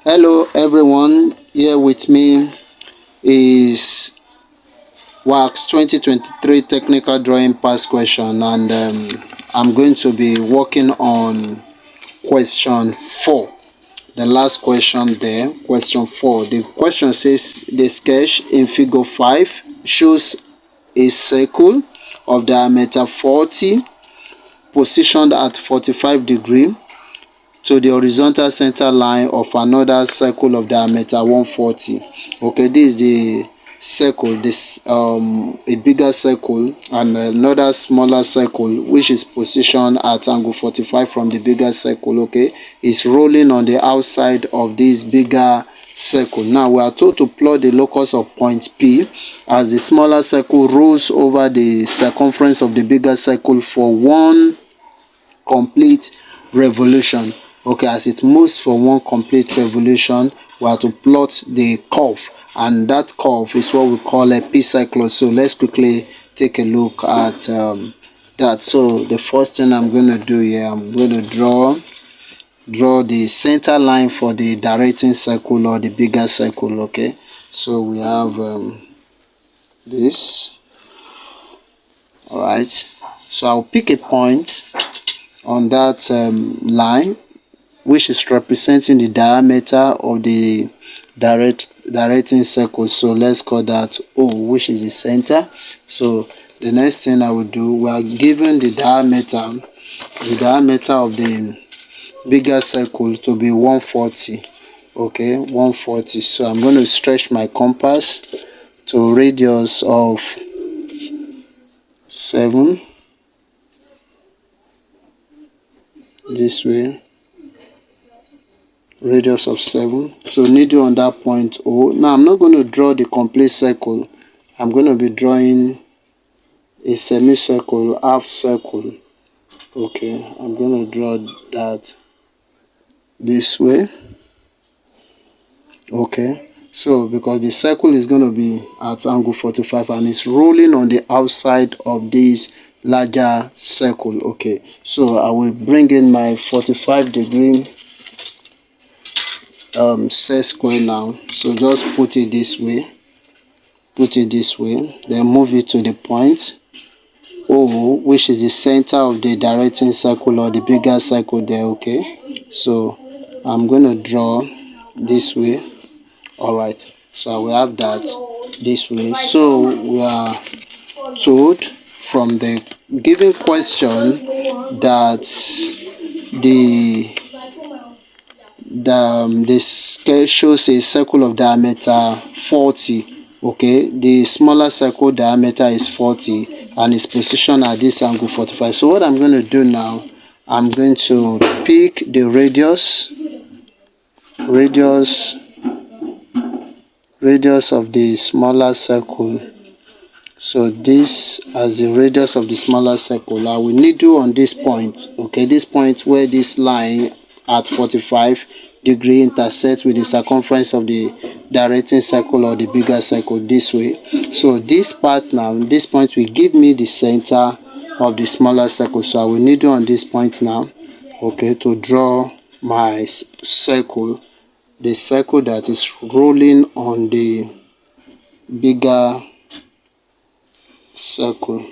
Hello everyone, here with me is WASSCE 2023 technical drawing past question, and I'm going to be working on question 4, the last question there. Question 4, the question says the sketch in figure 5 shows a circle of diameter 40 positioned at 45 degrees to the horizontal center line of another circle of diameter 140. Okay, this is the circle, this a bigger circle and another smaller circle which is positioned at angle 45 from the bigger circle. Okay, it's rolling on the outside of this bigger circle. Now we are told to plot the locus of point P as the smaller circle rolls over the circumference of the bigger circle for one complete revolution. Okay, as it moves for one complete revolution, we have to plot the curve, and that curve is what we call a Epicycloid. So let's quickly take a look at that. So the first thing I'm going to do here, I'm going to draw the center line for the directing circle or the bigger circle. Okay, so we have this. All right, so I'll pick a point on that line which is representing the diameter of the directing circle. So let's call that O, which is the center. So the next thing I will do, we are given the diameter of the bigger circle to be 140. Okay, 140. So I'm going to stretch my compass to a radius of 7 this way, radius of 7. So needle on that point O. Now I'm not going to draw the complete circle. I'm going to be drawing a semicircle, half circle. Okay, I'm going to draw that this way. Okay, so because the circle is going to be at angle 45 and it's rolling on the outside of this larger circle. Okay, so I will bring in my 45 degree set square now. So just put it this way, then move it to the point O, which is the center of the directing circle or the bigger circle there. Okay, so I'm going to draw this way. All right, so I will have that this way. So we are told from the given question that this scale shows a circle of diameter 40. Okay, the smaller circle diameter is 40 and is positioned at this angle 45. So what I'm going to do now, I'm going to pick the radius of the smaller circle. So this as the radius of the smaller circle. I will needle on this point. Okay, this point where this line at 45 degree intersects with the circumference of the directing circle or the bigger circle this way. So this part now, this point will give me the center of the smaller circle. So I will needle on this point now. Okay, to draw my circle, the circle that is rolling on the bigger circle.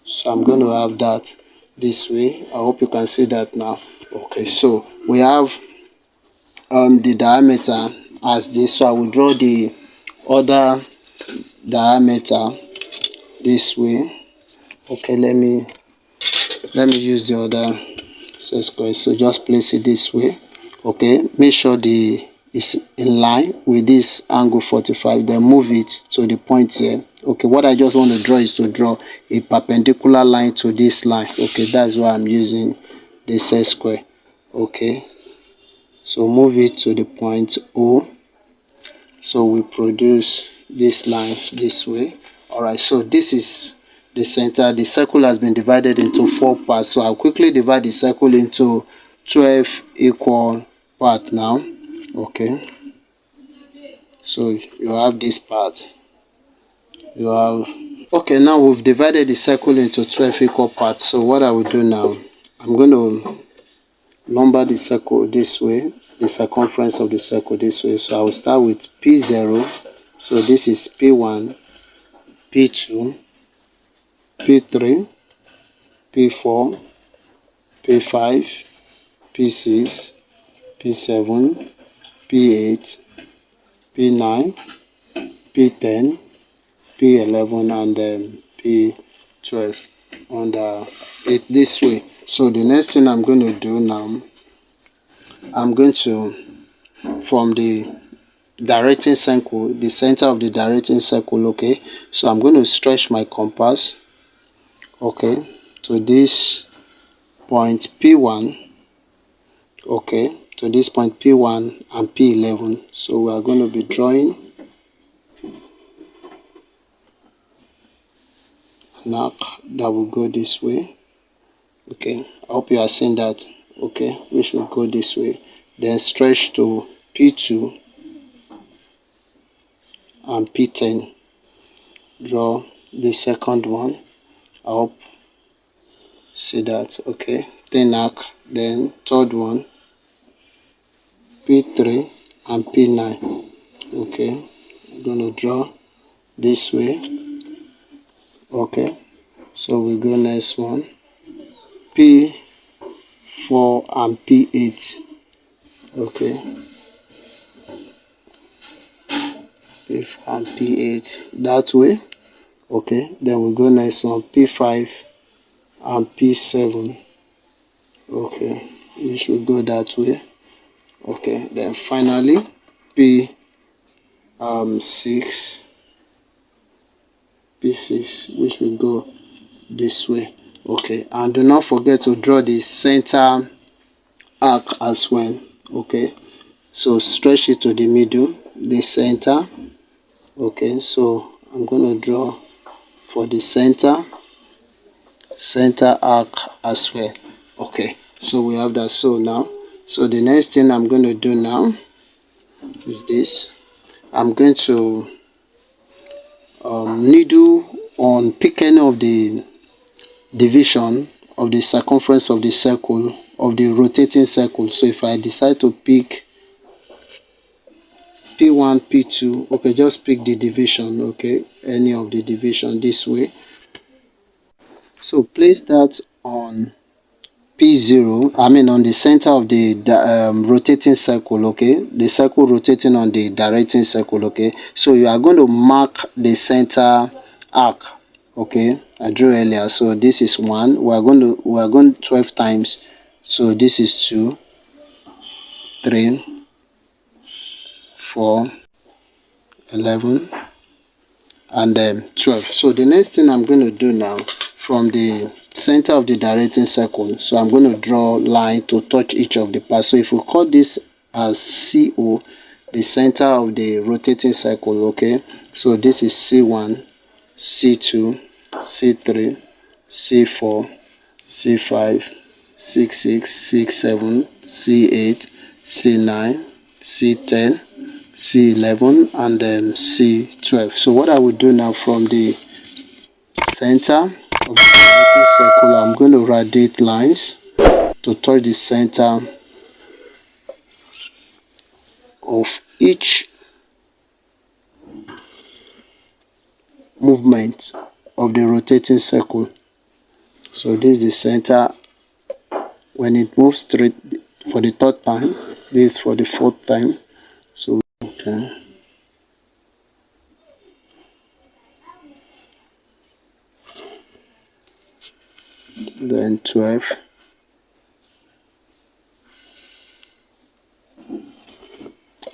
So I'm going to have that this way. I hope you can see that now. Okay, so we have the diameter as this. So I will draw the other diameter this way. Okay, let me use the other set square. So just place it this way. Okay, make sure it's in line with this angle 45, then move it to the point here. Okay, what I just want to draw is to draw a perpendicular line to this line. Okay, that's why I'm using the set square. Okay, so move it to the point O. So we produce this line this way. All right, so this is the center. The circle has been divided into 4 parts. So I'll quickly divide the circle into 12 equal parts now. Okay, so you have this part. You have, okay, now we've divided the circle into 12 equal parts. So what I will do now, I'm going to number the circle this way. the circumference of the circle this way. So I will start with P0. So this is P1, P2, P3, P4, P5, P6, P7, P8, P9, P10, P11, and P12 under it this way. So the next thing I'm going to do now, I'm going to, from the directing circle, the center of the directing circle, okay, so I'm going to stretch my compass, okay, to this point P1, okay, to this point P1 and P11. So we are going to be drawing an arc that will go this way. Okay, I hope you are seeing that. Okay, which will go this way, then stretch to P2 and P10. Draw the second one. I hope see that. Okay, then arc, then third one P3 and P9. Okay, I'm gonna draw this way. Okay, so we go next one P4 and P8. Okay, P4 and P8 that way. Okay, then we go next one P5 and P7. Okay, we should go that way. Okay, then finally P6, P6, which will go this way. Okay, and do not forget to draw the center arc as well. Okay, so stretch it to the middle, the center. Okay, so I'm going to draw for the center arc as well. Okay, so we have that. So now, so the next thing I'm going to do now is this. I'm going to needle on pick any of the division of the circumference of the circle, of the rotating circle. So if I decide to pick P1, P2, okay, just pick the division, okay, any of the division this way. So place that on P0, I mean on the center of the rotating circle, okay, the circle rotating on the directing circle, okay. So you are going to mark the center arc, okay, I drew earlier. So this is 1, we are going 12 times, so this is 2, 3, 4, 11, and then 12. So the next thing I'm going to do now, from the center of the directing circle, so I'm going to draw line to touch each of the parts. So if we call this as CO, the center of the rotating circle, okay, so this is C1, C2, C3, C4, C5, C6, C7, C8, C9, C10, C11, and then C12. So what I will do now, from the center of the rotating circle, I'm going to radiate lines to touch the center of each movement of the rotating circle. So this is the center when it moves straight for the third time, this is for the fourth time. So okay, then 12,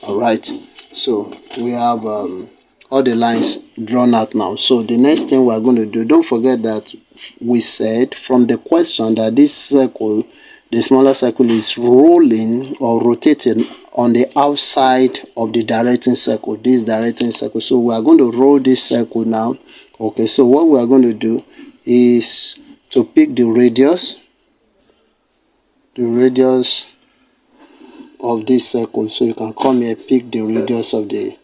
all right, so we have all the lines drawn out now. So the next thing we are going to do, don't forget that we said from the question that this circle, the smaller circle, is rolling or rotating on the outside of the directing circle, this directing circle. So we are going to roll this circle now. Okay, so what we are going to do is to pick the radius of this circle. So you can come here, pick the radius of the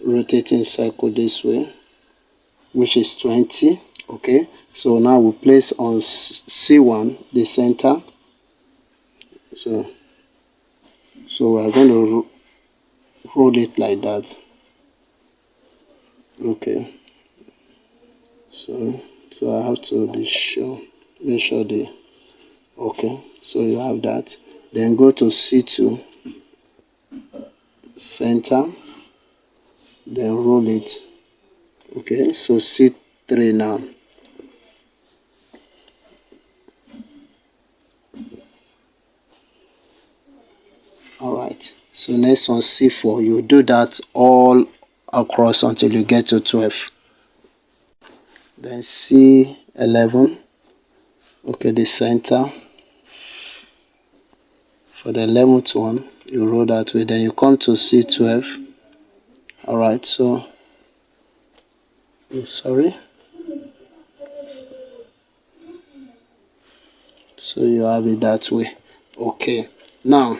rotating circle this way, which is 20. Okay, so now we place on C1 the center. So So we're going to roll it like that. Okay, so I have to be sure, make sure the okay. So you have that. Then go to C2, center, then roll it. Okay, so C3 now. Alright, so next one C4. You do that all across until you get to 12. Then C11. Okay, the center. For the 11th one, you roll that way. Then you come to C12. Alright, so sorry. So you have it that way. Okay, now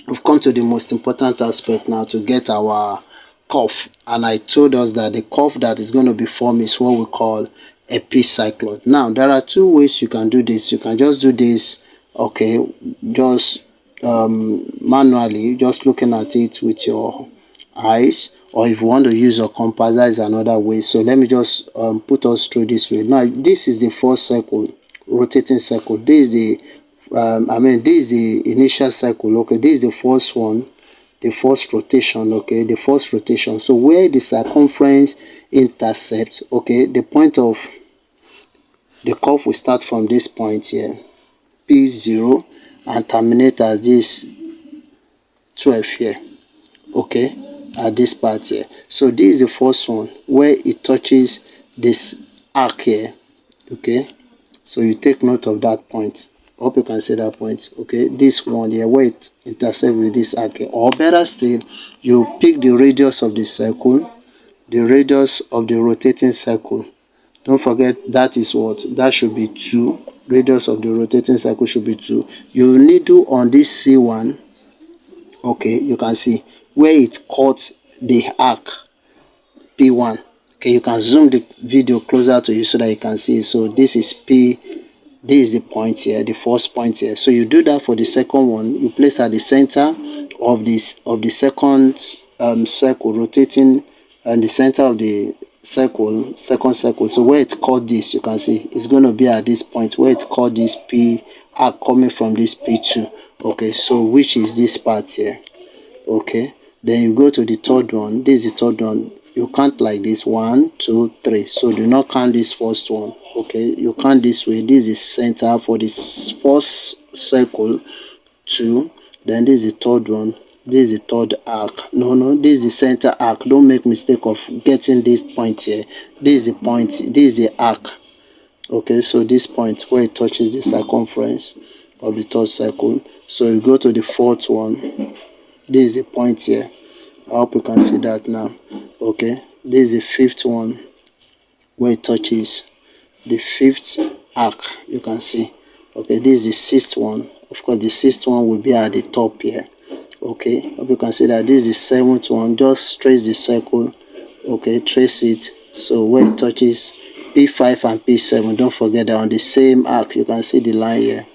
we've come to the most important aspect now to get our curve. And I told us that the curve that is going to be formed is what we call epicycloid. Now there are two ways you can do this. You can just do this, okay, just manually, just looking at it with your eyes, or if you want to use a compass, that is another way. So let me just put us through this way. Now this is the first circle, rotating circle. This is the this is the initial circle. Okay, this is the first one, the first rotation. Okay, the first rotation. So where the circumference intercepts, okay, the point of the curve will start from this point here, P0, and terminate at this 12 here. Okay, at this part here. So this is the first one where it touches this arc here. Okay, so you take note of that point. Hope you can see that point. Okay, this one here where it intersects with this arc here. Or better still, you pick the radius of the circle, the radius of the rotating circle. Don't forget that is what? That should be 2. Radius of the rotating circle should be 2. You needle on this C1. Okay, you can see where it cuts the arc P1. Okay, you can zoom the video closer to you so that you can see. So this is P, this is the point here, the first point here. So you do that for the second one. You place at the center of the second circle, rotating, and the center of the circle, second circle. So where it cut this, you can see it's going to be at this point where it cut this P arc coming from this P2. Okay, so which is this part here. Okay, then you go to the third one. This is the third one. You count like this: 1, 2, 3. So do not count this first one. Okay, you count this way. This is center for this first circle, 2. Then this is the third one. This is the third arc. No, this is the center arc. Don't make mistake of getting this point here. This is the point. This is the arc. Okay, so this point where it touches the circumference of the third circle. So you go to the fourth one. This is the point here. I hope you can see that now. Okay, this is the fifth one where it touches the fifth arc. You can see. Okay, this is the sixth one. Of course, the sixth one will be at the top here. Okay, hope you can see that this is the seventh one. Just trace the circle. Okay, trace it. So where it touches P5 and P7, don't forget that on the same arc. You can see the line here.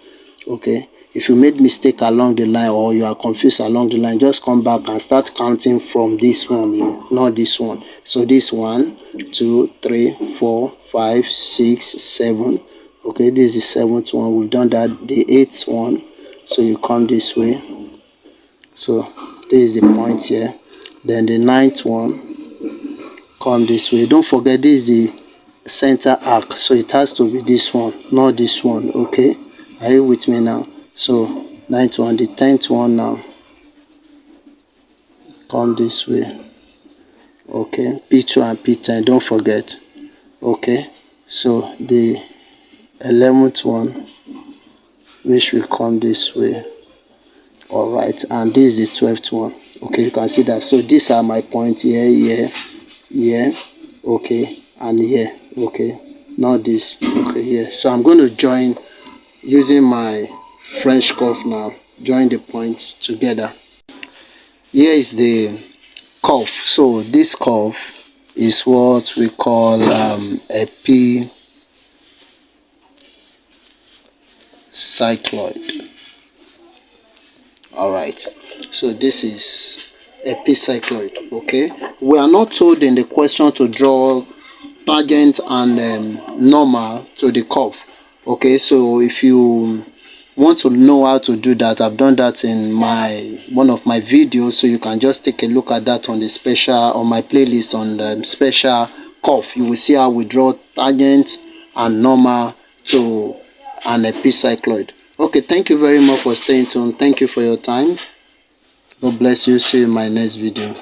Okay, if you made mistake along the line or you are confused along the line, just come back and start counting from this one here, not this one. So this 1, 2, 3, 4, 5, 6, 7. Okay, this is the 7th one. We've done that. The 8th one. So you come this way. So this is the point here. Then the 9th one, come this way. Don't forget this is the center arc, so it has to be this one, not this one. Okay, are you with me now? So 9th one, the 10th one now, come this way. Okay, P2 and P10, don't forget. Okay, so the 11th one, which will come this way. All right, and this is the 12th one. Okay, you can see that. So these are my points here, here, okay, and here. Okay, not this. Okay, here. So I'm going to join using my French curve now. Join the points together. Here is the curve. So this curve is what we call epicycloid. All right, so this is epicycloid. Okay, we are not told in the question to draw tangent and normal to the curve. Okay, so if you want to know how to do that, I've done that in one of my videos, so you can just take a look at that on the special, on my playlist on the special curve. You will see how we draw tangent and normal to an epicycloid. Okay, thank you very much for staying tuned. Thank you for your time. God bless you. See you in my next video.